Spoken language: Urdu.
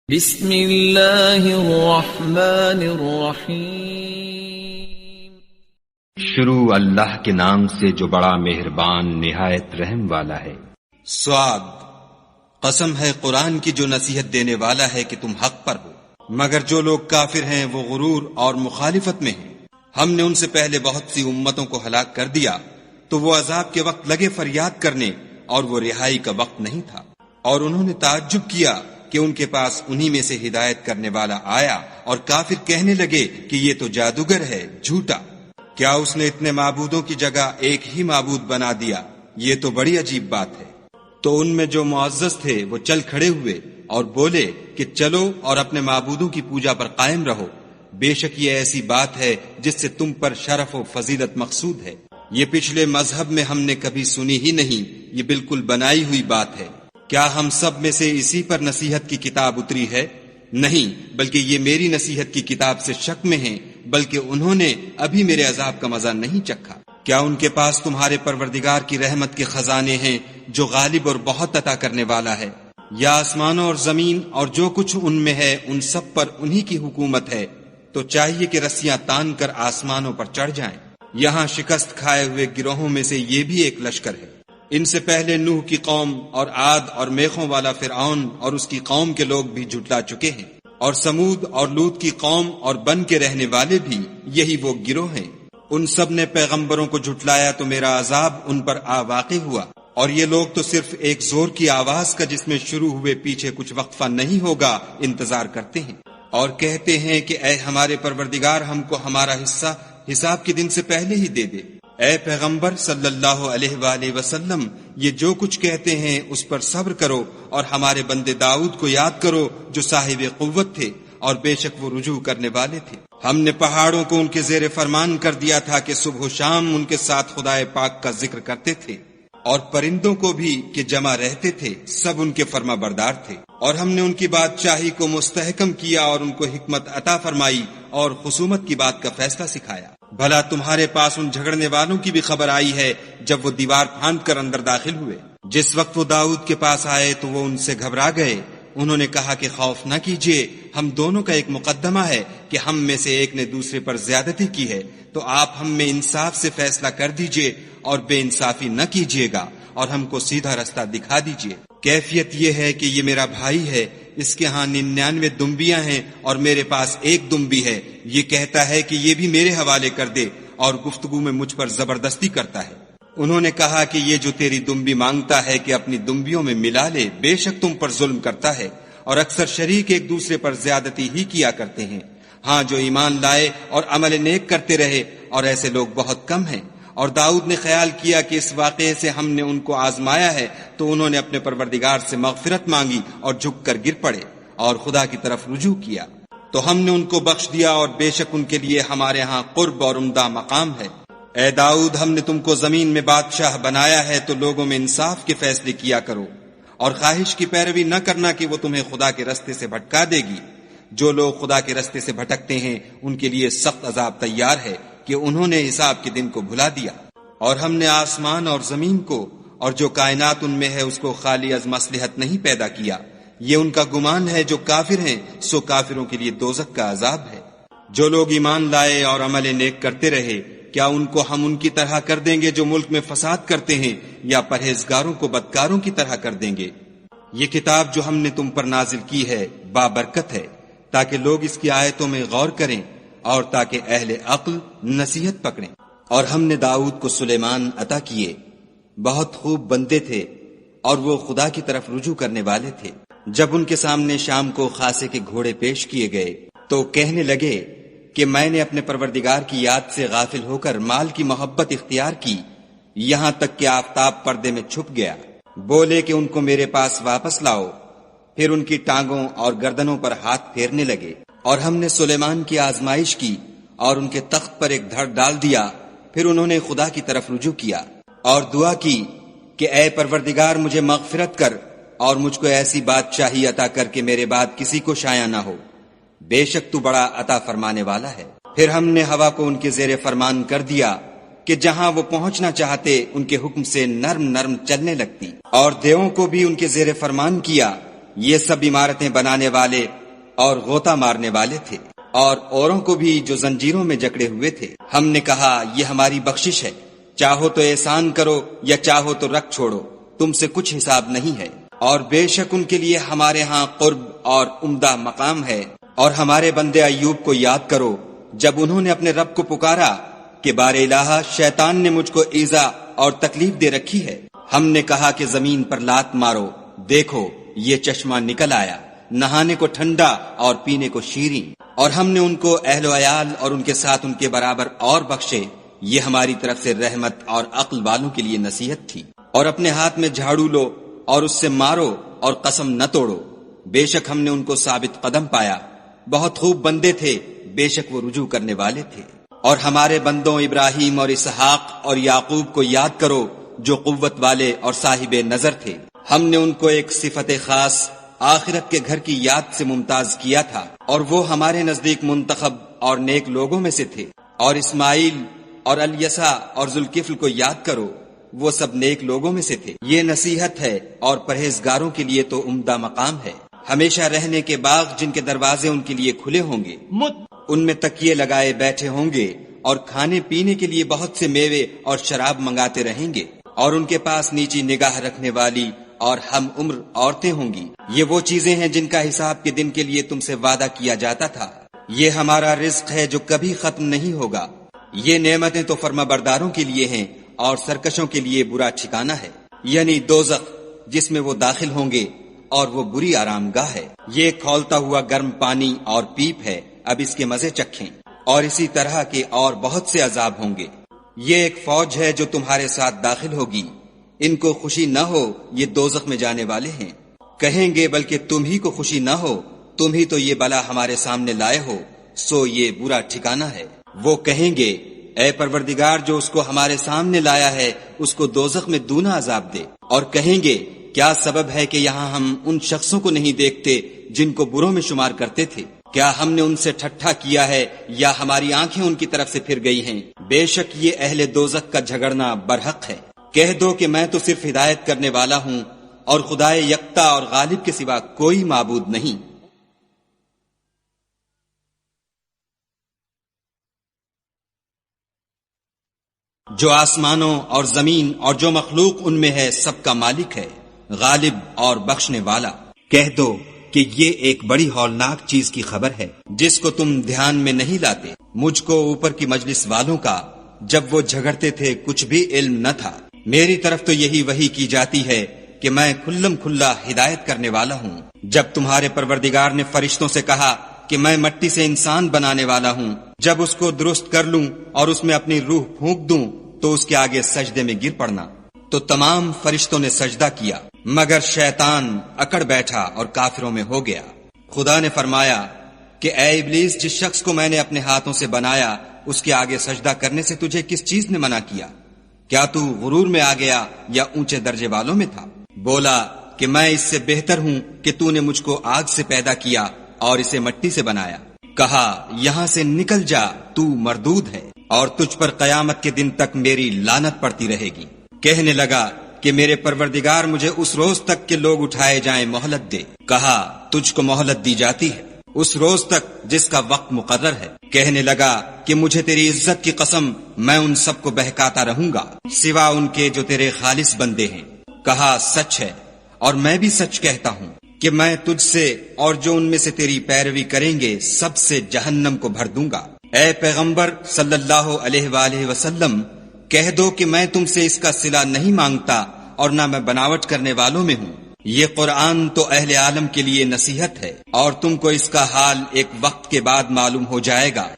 بسم اللہ الرحمن الرحیم۔ شروع اللہ کے نام سے جو بڑا مہربان نہایت رحم والا ہے۔ صاد، قسم ہے قرآن کی جو نصیحت دینے والا ہے کہ تم حق پر ہو، مگر جو لوگ کافر ہیں وہ غرور اور مخالفت میں ہیں۔ ہم نے ان سے پہلے بہت سی امتوں کو ہلاک کر دیا تو وہ عذاب کے وقت لگے فریاد کرنے اور وہ رہائی کا وقت نہیں تھا، اور انہوں نے تعجب کیا کہ ان کے پاس انہی میں سے ہدایت کرنے والا آیا، اور کافر کہنے لگے کہ یہ تو جادوگر ہے، جھوٹا۔ کیا اس نے اتنے معبودوں کی جگہ ایک ہی معبود بنا دیا؟ یہ تو بڑی عجیب بات ہے۔ تو ان میں جو معزز تھے وہ چل کھڑے ہوئے اور بولے کہ چلو اور اپنے معبودوں کی پوجا پر قائم رہو، بے شک یہ ایسی بات ہے جس سے تم پر شرف و فضیلت مقصود ہے۔ یہ پچھلے مذہب میں ہم نے کبھی سنی ہی نہیں، یہ بالکل بنائی ہوئی بات ہے۔ کیا ہم سب میں سے اسی پر نصیحت کی کتاب اتری ہے؟ نہیں، بلکہ یہ میری نصیحت کی کتاب سے شک میں ہیں، بلکہ انہوں نے ابھی میرے عذاب کا مزہ نہیں چکھا۔ کیا ان کے پاس تمہارے پروردگار کی رحمت کے خزانے ہیں جو غالب اور بہت عطا کرنے والا ہے؟ یا آسمانوں اور زمین اور جو کچھ ان میں ہے ان سب پر انہی کی حکومت ہے، تو چاہیے کہ رسیاں تان کر آسمانوں پر چڑھ جائیں۔ یہاں شکست کھائے ہوئے گروہوں میں سے یہ بھی ایک لشکر ہے۔ ان سے پہلے نوح کی قوم اور عاد اور میخوں والا فرعون اور اس کی قوم کے لوگ بھی جھٹلا چکے ہیں، اور سمود اور لوط کی قوم اور بن کے رہنے والے بھی یہی وہ گروہ ہیں۔ ان سب نے پیغمبروں کو جھٹلایا تو میرا عذاب ان پر آ واقع ہوا، اور یہ لوگ تو صرف ایک زور کی آواز کا جس میں شروع ہوئے پیچھے کچھ وقفہ نہیں ہوگا انتظار کرتے ہیں، اور کہتے ہیں کہ اے ہمارے پروردگار ہم کو ہمارا حصہ حساب کے دن سے پہلے ہی دے دے۔ اے پیغمبر صلی اللہ علیہ وآلہ وسلم، یہ جو کچھ کہتے ہیں اس پر صبر کرو، اور ہمارے بندے داؤد کو یاد کرو جو صاحب قوت تھے اور بے شک وہ رجوع کرنے والے تھے۔ ہم نے پہاڑوں کو ان کے زیر فرمان کر دیا تھا کہ صبح و شام ان کے ساتھ خدائے پاک کا ذکر کرتے تھے، اور پرندوں کو بھی کہ جمع رہتے تھے، سب ان کے فرما بردار تھے۔ اور ہم نے ان کی بادشاہی کو مستحکم کیا اور ان کو حکمت عطا فرمائی اور خصومت کی بات کا فیصلہ سکھایا۔ بھلا تمہارے پاس ان جھگڑنے والوں کی بھی خبر آئی ہے جب وہ دیوار پھاند کر اندر داخل ہوئے؟ جس وقت وہ داؤد کے پاس آئے تو وہ ان سے گھبرا گئے۔ انہوں نے کہا کہ خوف نہ کیجیے، ہم دونوں کا ایک مقدمہ ہے کہ ہم میں سے ایک نے دوسرے پر زیادتی کی ہے، تو آپ ہم میں انصاف سے فیصلہ کر دیجیے اور بے انصافی نہ کیجیے گا، اور ہم کو سیدھا رستہ دکھا دیجیے۔ کیفیت یہ ہے کہ یہ میرا بھائی ہے، اس کے ہاں 99 دمبیاں ہیں اور میرے پاس ایک دمبی ہے، یہ کہتا ہے کہ یہ بھی میرے حوالے کر دے، اور گفتگو میں مجھ پر زبردستی کرتا ہے۔ انہوں نے کہا کہ یہ جو تیری دمبی مانگتا ہے کہ اپنی دمبیوں میں ملا لے، بے شک تم پر ظلم کرتا ہے، اور اکثر شریک ایک دوسرے پر زیادتی ہی کیا کرتے ہیں۔ ہاں جو ایمان لائے اور عمل نیک کرتے رہے، اور ایسے لوگ بہت کم ہیں۔ اور داؤد نے خیال کیا کہ اس واقعے سے ہم نے ان کو آزمایا ہے، تو انہوں نے اپنے پروردگار سے مغفرت مانگی اور جھک کر گر پڑے اور خدا کی طرف رجوع کیا، تو ہم نے ان کو بخش دیا، اور بے شک ان کے لیے ہمارے ہاں قرب اور عمدہ مقام ہے۔ اے داؤد، ہم نے تم کو زمین میں بادشاہ بنایا ہے، تو لوگوں میں انصاف کے فیصلے کیا کرو، اور خواہش کی پیروی نہ کرنا کہ وہ تمہیں خدا کے رستے سے بھٹکا دے گی۔ جو لوگ خدا کے رستے سے بھٹکتے ہیں ان کے لیے سخت عذاب تیار ہے کہ انہوں نے حساب کے دن کو بھلا دیا۔ اور ہم نے آسمان اور زمین کو اور جو کائنات ان میں ہے اس کو خالی از مصلحت نہیں پیدا کیا۔ یہ ان کا گمان ہے جو کافر ہیں، سو کافروں کے لیے دوزخ کا عذاب ہے۔ جو لوگ ایمان لائے اور عمل نیک کرتے رہے، کیا ان کو ہم ان کی طرح کر دیں گے جو ملک میں فساد کرتے ہیں، یا پرہیزگاروں کو بدکاروں کی طرح کر دیں گے؟ یہ کتاب جو ہم نے تم پر نازل کی ہے بابرکت ہے، تاکہ لوگ اس کی آیتوں میں غور کریں اور تاکہ اہل عقل نصیحت پکڑیں۔ اور ہم نے داؤد کو سلیمان عطا کیے، بہت خوب بندے تھے، اور وہ خدا کی طرف رجوع کرنے والے تھے۔ جب ان کے سامنے شام کو خاصے کے گھوڑے پیش کیے گئے تو کہنے لگے کہ میں نے اپنے پروردگار کی یاد سے غافل ہو کر مال کی محبت اختیار کی، یہاں تک کہ آفتاب پردے میں چھپ گیا۔ بولے کہ ان کو میرے پاس واپس لاؤ، پھر ان کی ٹانگوں اور گردنوں پر ہاتھ پھیرنے لگے۔ اور ہم نے سلیمان کی آزمائش کی اور ان کے تخت پر ایک دھڑ ڈال دیا، پھر انہوں نے خدا کی طرف رجوع کیا اور دعا کی کہ اے پروردگار مجھے مغفرت کر اور مجھ کو ایسی بادشاہی عطا کر کہ میرے بعد کسی کو شایع نہ ہو، بے شک تو بڑا عطا فرمانے والا ہے۔ پھر ہم نے ہوا کو ان کے زیر فرمان کر دیا کہ جہاں وہ پہنچنا چاہتے ان کے حکم سے نرم نرم چلنے لگتی، اور دیووں کو بھی ان کے زیر فرمان کیا۔ یہ سب عمارتیں بنانے والے اور غوطہ مارنے والے تھے، اور اوروں کو بھی جو زنجیروں میں جکڑے ہوئے تھے۔ ہم نے کہا یہ ہماری بخشش ہے، چاہو تو احسان کرو یا چاہو تو رکھ چھوڑو، تم سے کچھ حساب نہیں ہے، اور بے شک ان کے لیے ہمارے ہاں قرب اور عمدہ مقام ہے۔ اور ہمارے بندے ایوب کو یاد کرو جب انہوں نے اپنے رب کو پکارا کہ بار الہ شیطان نے مجھ کو ایذا اور تکلیف دے رکھی ہے، ہم نے کہا کہ زمین پر لات مارو، دیکھو یہ چشمہ نکل آیا، نہانے کو ٹھنڈا اور پینے کو شیریں، اور ہم نے ان کو اہل و عیال اور ان کے ساتھ ان کے برابر اور بخشے۔ یہ ہماری طرف سے رحمت اور عقل والوں کے لیے نصیحت تھی۔ اور اپنے ہاتھ میں جھاڑو لو اور اس سے مارو اور قسم نہ توڑو، بے شک ہم نے ان کو ثابت قدم پایا، بہت خوب بندے تھے، بے شک وہ رجوع کرنے والے تھے۔ اور ہمارے بندوں ابراہیم اور اسحاق اور یعقوب کو یاد کرو جو قوت والے اور صاحب نظر تھے، ہم نے ان کو ایک صفت خاص آخرت کے گھر کی یاد سے ممتاز کیا تھا، اور وہ ہمارے نزدیک منتخب اور نیک لوگوں میں سے تھے۔ اور اسماعیل اور الیسع اور ذوالکفل کو یاد کرو، وہ سب نیک لوگوں میں سے تھے۔ یہ نصیحت ہے اور پرہیزگاروں کے لیے تو عمدہ مقام ہے۔ ہمیشہ رہنے کے باغ جن کے دروازے ان کے لیے کھلے ہوں گے، ان میں تکیے لگائے بیٹھے ہوں گے، اور کھانے پینے کے لیے بہت سے میوے اور شراب منگاتے رہیں گے، اور ان کے پاس نیچی نگاہ رکھنے والی اور ہم عمر عورتیں ہوں گی۔ یہ وہ چیزیں ہیں جن کا حساب کے دن کے لیے تم سے وعدہ کیا جاتا تھا۔ یہ ہمارا رزق ہے جو کبھی ختم نہیں ہوگا۔ یہ نعمتیں تو فرما برداروں کے لیے ہیں اور سرکشوں کے لیے برا ٹھکانہ ہے، یعنی دوزخ جس میں وہ داخل ہوں گے، اور وہ بری آرام گاہ ہے۔ یہ کھولتا ہوا گرم پانی اور پیپ ہے، اب اس کے مزے چکھیں۔ اور اسی طرح کے اور بہت سے عذاب ہوں گے۔ یہ ایک فوج ہے جو تمہارے ساتھ داخل ہوگی، ان کو خوشی نہ ہو یہ دوزخ میں جانے والے ہیں۔ کہیں گے بلکہ تم ہی کو خوشی نہ ہو، تم ہی تو یہ بلا ہمارے سامنے لائے ہو، سو یہ برا ٹھکانہ ہے۔ وہ کہیں گے اے پروردگار جو اس کو ہمارے سامنے لایا ہے اس کو دوزخ میں دونا عذاب دے۔ اور کہیں گے کیا سبب ہے کہ یہاں ہم ان شخصوں کو نہیں دیکھتے جن کو بروں میں شمار کرتے تھے؟ کیا ہم نے ان سے ٹھٹھا کیا ہے یا ہماری آنکھیں ان کی طرف سے پھر گئی ہیں؟ بے شک یہ اہل دوزخ کا جھگڑنا برحق ہے۔ کہہ دو کہ میں تو صرف ہدایت کرنے والا ہوں اور خدائے یکتا اور غالب کے سوا کوئی معبود نہیں۔ جو آسمانوں اور زمین اور جو مخلوق ان میں ہے سب کا مالک ہے، غالب اور بخشنے والا۔ کہہ دو کہ یہ ایک بڑی ہولناک چیز کی خبر ہے جس کو تم دھیان میں نہیں لاتے۔ مجھ کو اوپر کی مجلس والوں کا جب وہ جھگڑتے تھے کچھ بھی علم نہ تھا۔ میری طرف تو یہی وحی کی جاتی ہے کہ میں کھلم کھلا ہدایت کرنے والا ہوں۔ جب تمہارے پروردگار نے فرشتوں سے کہا کہ میں مٹی سے انسان بنانے والا ہوں، جب اس کو درست کر لوں اور اس میں اپنی روح پھونک دوں تو اس کے آگے سجدے میں گر پڑنا، تو تمام فرشتوں نے سجدہ کیا مگر شیطان اکڑ بیٹھا اور کافروں میں ہو گیا۔ خدا نے فرمایا کہ اے ابلیس، جس شخص کو میں نے اپنے ہاتھوں سے بنایا اس کے آگے سجدہ کرنے سے تجھے کس چیز نے منع کیا؟ کیا تو غرور میں آ گیا یا اونچے درجے والوں میں تھا؟ بولا کہ میں اس سے بہتر ہوں کہ تو نے مجھ کو آگ سے پیدا کیا اور اسے مٹی سے بنایا۔ کہا یہاں سے نکل جا، تو مردود ہے اور تجھ پر قیامت کے دن تک میری لعنت پڑتی رہے گی۔ کہنے لگا کہ میرے پروردگار مجھے اس روز تک کہ لوگ اٹھائے جائیں مہلت دے۔ کہا تجھ کو مہلت دی جاتی ہے اس روز تک جس کا وقت مقرر ہے۔ کہنے لگا کہ مجھے تیری عزت کی قسم میں ان سب کو بہکاتا رہوں گا سوا ان کے جو تیرے خالص بندے ہیں۔ کہا سچ ہے اور میں بھی سچ کہتا ہوں کہ میں تجھ سے اور جو ان میں سے تیری پیروی کریں گے سب سے جہنم کو بھر دوں گا۔ اے پیغمبر صلی اللہ علیہ وآلہ وسلم، کہہ دو کہ میں تم سے اس کا صلہ نہیں مانگتا اور نہ میں بناوٹ کرنے والوں میں ہوں۔ یہ قرآن تو اہل عالم کے لیے نصیحت ہے اور تم کو اس کا حال ایک وقت کے بعد معلوم ہو جائے گا۔